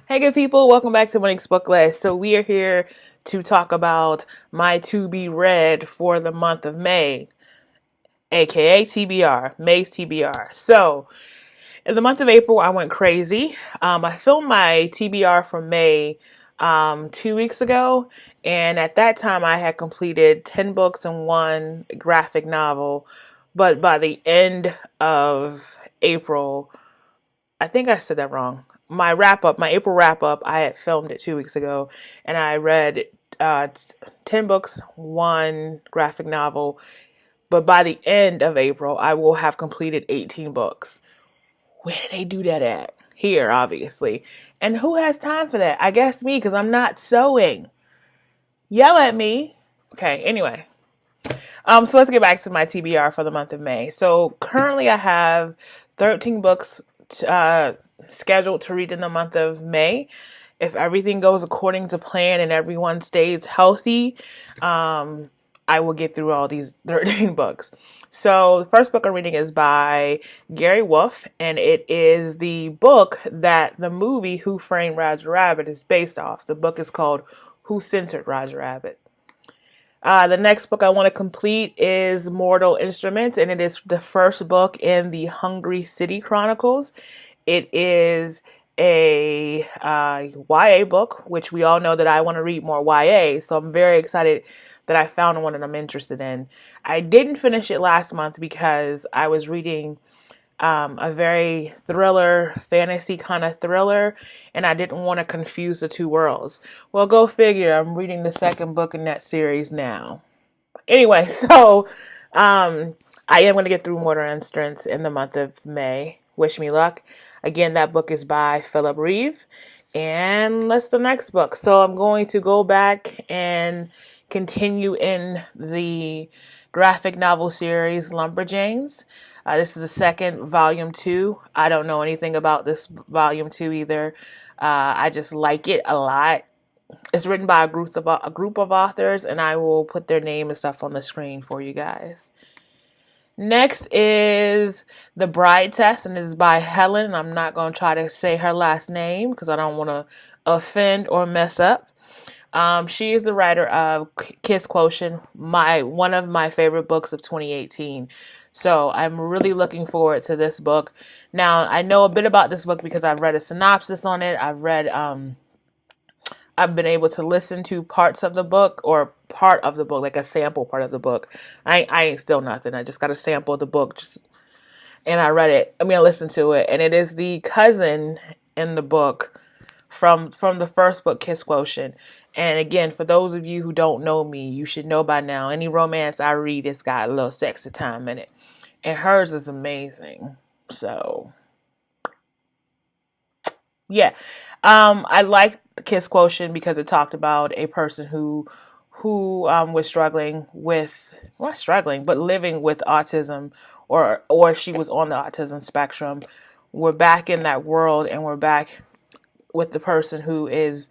Hey, good people, welcome back to Monique's Book List. So, we are here to talk about my to be read for the month of May, aka TBR, May's TBR. So, in the month of April, I went crazy. I filmed my TBR for May 2 weeks ago, and at that time, I had completed 10 books and one graphic novel. But by the end of April, I think I said that wrong. My April wrap up, I had filmed it 2 weeks ago, and I read 10 books, one graphic novel. But by the end of April, I will have completed 18 books. Where did they do that at? Here, obviously. And who has time for that? I guess me, because I'm not sewing. Yell at me. Okay, anyway. So let's get back to my TBR for the month of May. So currently I have 13 books scheduled to read in the month of May. If everything goes according to plan and everyone stays healthy, I will get through all these 13 books. So the first book I'm reading is by Gary Wolfe, and it is the book that the movie Who Framed Roger Rabbit is based off. The book is called Who Censored Roger Rabbit. The next book I want to complete is Mortal Instruments, and it is the first book in the Hungry City Chronicles. It is a YA book, which we all know that I want to read more YA, so I'm very excited that I found one that I'm interested in. I didn't finish it last month because I was reading a very thriller, fantasy kind of thriller, and I didn't want to confuse the two worlds. Well, go figure, I'm reading the second book in that series now. Anyway, so I am going to get through Mortar Instruments in the month of May. Wish me luck. Again, that book is by Philip Reeve. And that's the next book. So I'm going to go back and continue in the graphic novel series Lumberjanes. This is the second volume 2. I don't know anything about this volume 2 either. I just like it a lot. It's written by a group of authors, and I will put their name and stuff on the screen for you guys. Next is The Bride Test, and this is by Helen. I'm not going to try to say her last name because I don't want to offend or mess up. She is the writer of Kiss Quotient, one of my favorite books of 2018. So I'm really looking forward to this book. Now, I know a bit about this book because I've read a synopsis on it. I've been able to listen to parts of the book, or part of the book, like a sample part of the book. I ain't still nothing. I just got a sample of the book, and I read it. I listened to it, and it is the cousin in the book from the first book, Kiss Quotient. And again, for those of you who don't know me, you should know by now, any romance I read, it's got a little sexy time in it. And hers is amazing. So, yeah. I liked the Kiss Quotient because it talked about a person who was struggling with, not struggling, but living with autism, or she was on the autism spectrum. We're back in that world, and we're back with the person who is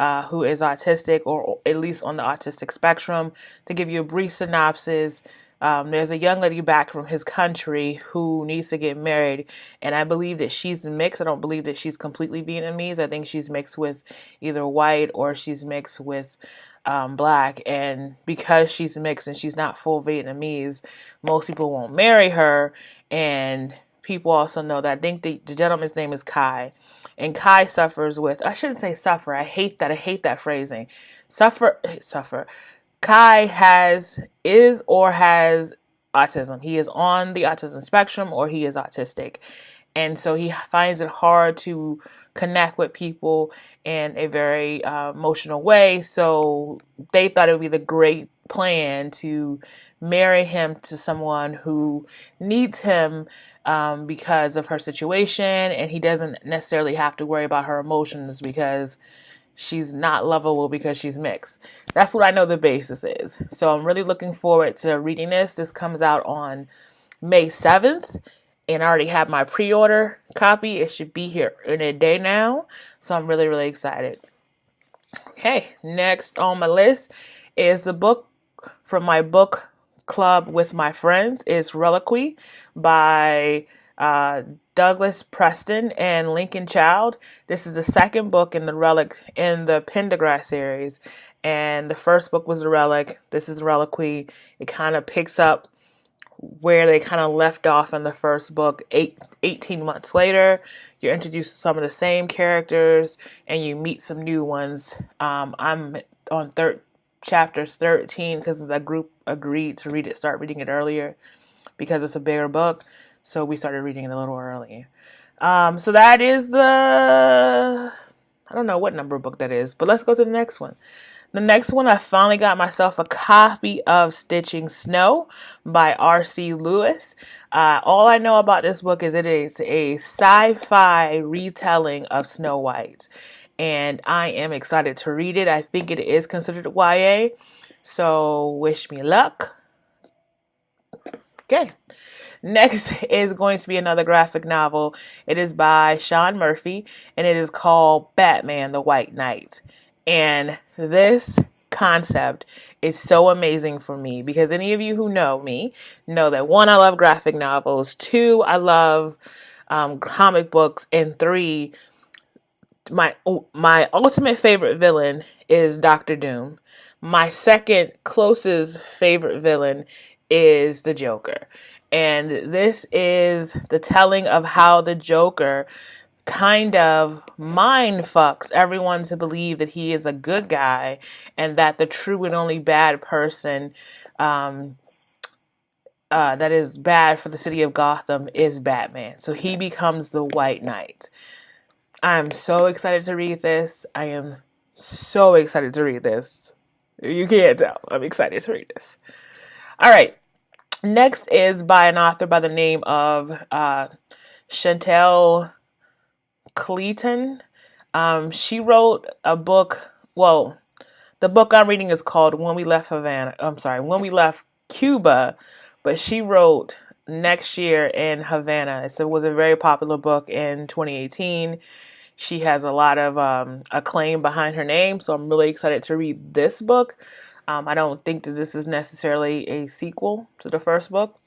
autistic, or at least on the autistic spectrum. To give you a brief synopsis, there's a young lady back from his country who needs to get married, and I believe that she's mixed. I don't believe that she's completely Vietnamese. I think she's mixed with either white or she's mixed with black, and because she's mixed and she's not full Vietnamese, most people won't marry her. And people also know that, I think the gentleman's name is Kai. And Kai suffers with, I shouldn't say suffer. I hate that phrasing. Suffer. Kai has autism. He is on the autism spectrum, or he is autistic. And so he finds it hard to connect with people in a very emotional way. So they thought it would be the great plan to marry him to someone who needs him because of her situation, and he doesn't necessarily have to worry about her emotions because she's not lovable because she's mixed. That's what I know the basis is. So I'm really looking forward to reading this. This comes out on May 7th, and I already have my pre-order copy. It should be here in a day now. So I'm really, really excited. Okay, next on my list is the book from my book club with my friends. It's Reliquy by Douglas Preston and Lincoln Child. This is the second book in the Pendergrass series, and the first book was The Relic. This is Reliquy. It kind of picks up where they kind of left off in the first book. 18 months later, you're introduced to some of the same characters, and you meet some new ones. I'm on chapter 13 because the group agreed to start reading it earlier because it's a bigger book. So we started reading it a little early. So that is I don't know what number book that is, but let's go to the next one. The next one, I finally got myself a copy of Stitching Snow by R.C. Lewis. All I know about this book is it is a sci-fi retelling of Snow White. And I am excited to read it. I think it is considered YA. So wish me luck. Okay. Next is going to be another graphic novel. It is by Sean Murphy, and it is called Batman the White Knight. And this concept is so amazing for me because any of you who know me know that 1, I love graphic novels, 2, I love comic books, and 3, my ultimate favorite villain is Dr. Doom. My second closest favorite villain is the Joker. And this is the telling of how the Joker kind of mind fucks everyone to believe that he is a good guy and that the true and only bad person that is bad for the city of Gotham is Batman. So he becomes the White Knight. I'm so excited to read this. I am so excited to read this. You can't tell. I'm excited to read this. All right. Next is by an author by the name of Chantel Clayton. She wrote a book. Well, the book I'm reading is called When We Left Cuba, but she wrote Next Year in Havana. So it was a very popular book in 2018. She has a lot of acclaim behind her name, so I'm really excited to read this book. I don't think that this is necessarily a sequel to the first book.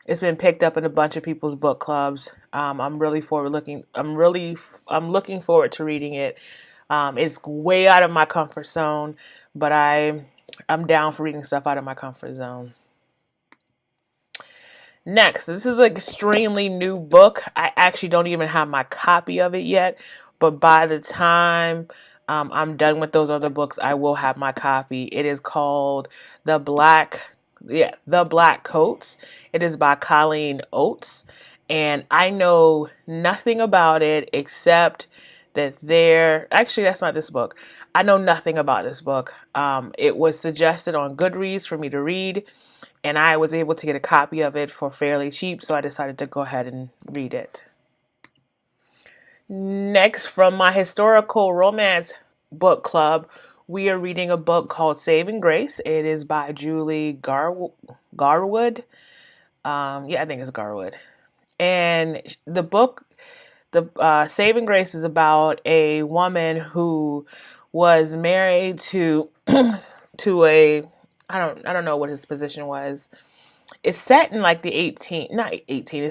It's been picked up in a bunch of people's book clubs. I'm looking forward to reading it. It's way out of my comfort zone, but I'm down for reading stuff out of my comfort zone. Next, this is an extremely new book. I actually don't even have my copy of it yet, but by the time I'm done with those other books, I will have my copy. It is called The Black Coats. It is by Colleen Oates, and I know nothing about it except that actually that's not this book. I know nothing about this book. It was suggested on Goodreads for me to read, and I was able to get a copy of it for fairly cheap, so I decided to go ahead and read it. Next, from my historical romance book club, we are reading a book called Saving Grace. It is by Julie Garwood. I think it's Garwood. And the book, Saving Grace, is about a woman who was married to I don't know what his position was. It's set in like it's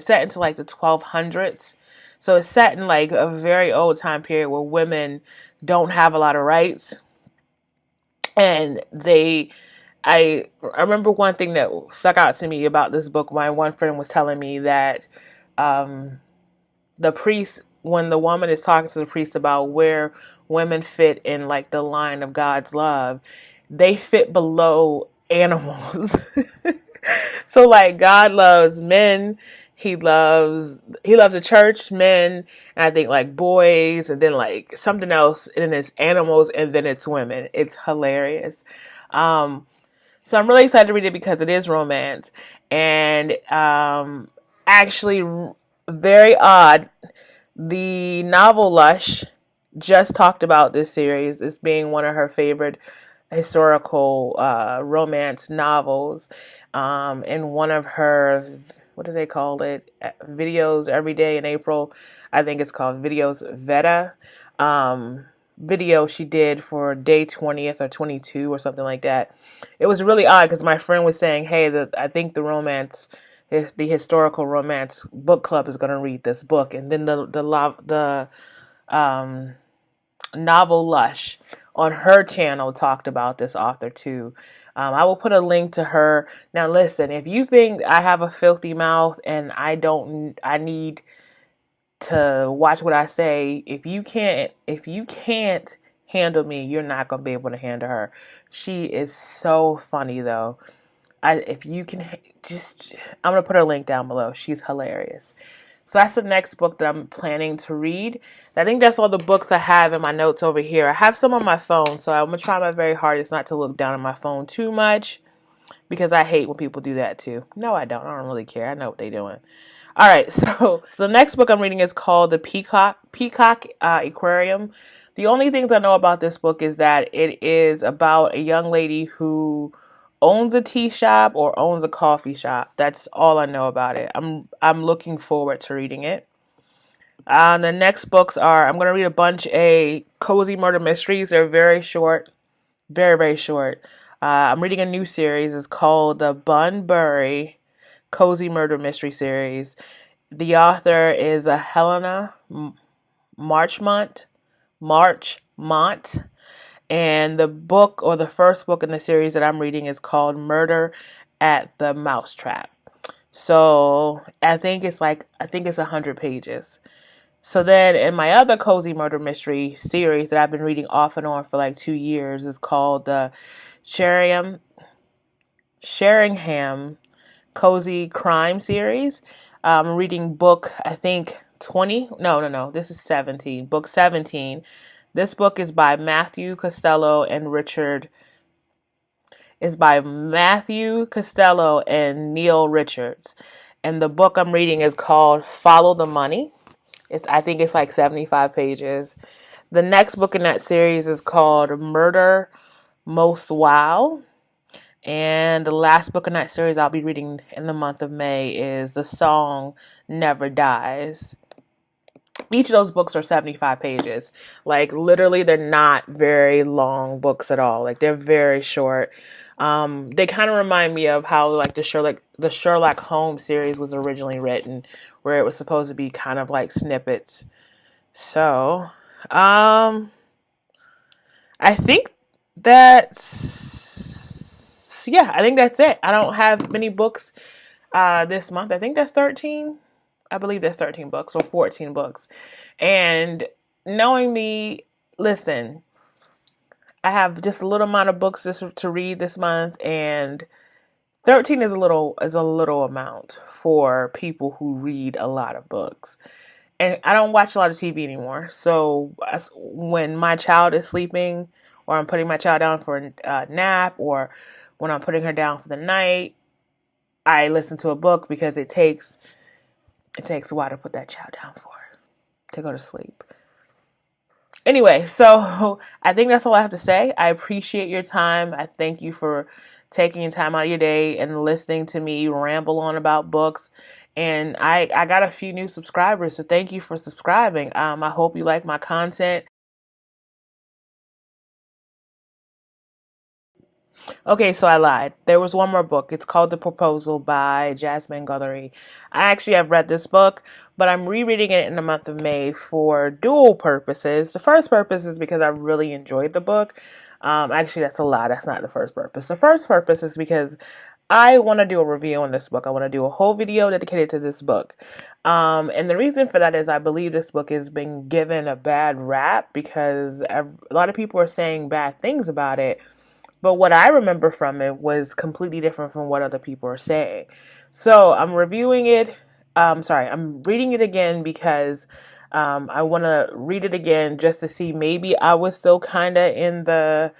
set into like the 1200s. So it's set in like a very old time period where women don't have a lot of rights. And I remember one thing that stuck out to me about this book. My one friend was telling me that the priest, when the woman is talking to the priest about where women fit in like the line of God's love, they fit below animals. So like God loves men, he loves the church, men, and I think like boys, and then like something else, and then it's animals, and then it's women. It's hilarious. So I'm really excited to read it because it is romance, and actually very odd. The novel Lush just talked about this series as being one of her favorite historical romance novels. In one of her, what do they call it? Videos every day in April. I think it's called Videos Veda. Video she did for day 20th or 22 or something like that. It was really odd because my friend was saying, hey, I think the romance the historical romance book club is going to read this book, and then the novel Lush on her channel talked about this author too. I will put a link to her. Now listen, if you think I have a filthy mouth and I need to watch what I say, if you can't handle me, you're not going to be able to handle her. She is so funny though. If you can I'm going to put her link down below. She's hilarious. So that's the next book that I'm planning to read. I think that's all the books I have in my notes over here. I have some on my phone, so I'm going to try my very hardest not to look down at my phone too much, because I hate when people do that too. No, I don't. I don't really care. I know what they're doing. All right, so the next book I'm reading is called The Peacock Aquarium. The only things I know about this book is that it is about a young lady who owns a tea shop or owns a coffee shop. That's all I know about it. I'm looking forward to reading it. The next books are, I'm going to read a bunch of cozy murder mysteries. They're very short, very, very short. I'm reading a new series. It's called the Bunbury Cozy Murder Mystery Series. The author is Helena Marchmont. And the book, or the first book in the series that I'm reading, is called Murder at the Mousetrap. So I think it's 100 pages. So then in my other cozy murder mystery series that I've been reading off and on for like 2 years is called the Sheringham Cozy Crime Series. I'm reading book, I think 20. No. This is 17. Book 17. This book is by Matthew Costello and Neil Richards. And the book I'm reading is called Follow the Money. I think it's like 75 pages. The next book in that series is called Murder Most Wow. And the last book in that series I'll be reading in the month of May is The Song Never Dies. Each of those books are 75 pages. Like, literally, they're not very long books at all. Like, they're very short. They kind of remind me of how, like, the Sherlock Holmes series was originally written, where it was supposed to be kind of like snippets. So, I think that's it. I don't have many books this month. I think that's 13. I believe there's 13 books or 14 books. And knowing me, listen, I have just a little amount of books to read this month, and 13 is a little amount for people who read a lot of books. And I don't watch a lot of TV anymore. So when my child is sleeping, or I'm putting my child down for a nap, or when I'm putting her down for the night, I listen to a book, because it takes a while to put that child down to go to sleep. Anyway, so I think that's all I have to say. I appreciate your time. I thank you for taking time out of your day and listening to me ramble on about books. And I got a few new subscribers, so thank you for subscribing. I hope you like my content. Okay, so I lied. There was one more book. It's called The Proposal by Jasmine Guthrie. I actually have read this book, but I'm rereading it in the month of May for dual purposes. The first purpose is because I really enjoyed the book. Actually, that's a lie. That's not the first purpose. The first purpose is because I want to do a review on this book. I want to do a whole video dedicated to this book. And the reason for that is I believe this book has been given a bad rap, because a lot of people are saying bad things about it. But what I remember from it was completely different from what other people are saying. So I'm reviewing it. I'm reading it again because I want to read it again just to see, maybe I was still kind of in the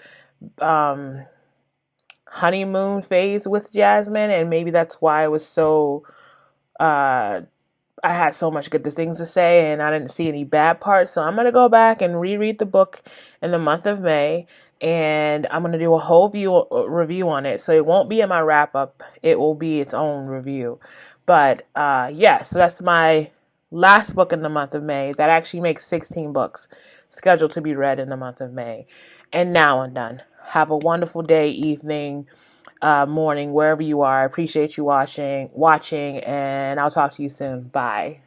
honeymoon phase with Jasmine, and maybe that's why I was so I had so much good things to say and I didn't see any bad parts. So I'm going to go back and reread the book in the month of May, and I'm going to do a whole review on it. So it won't be in my wrap up. It will be its own review. But yeah, so that's my last book in the month of May. That actually makes 16 books scheduled to be read in the month of May. And now I'm done. Have a wonderful day, evening, morning, wherever you are. I appreciate you watching, and I'll talk to you soon. Bye.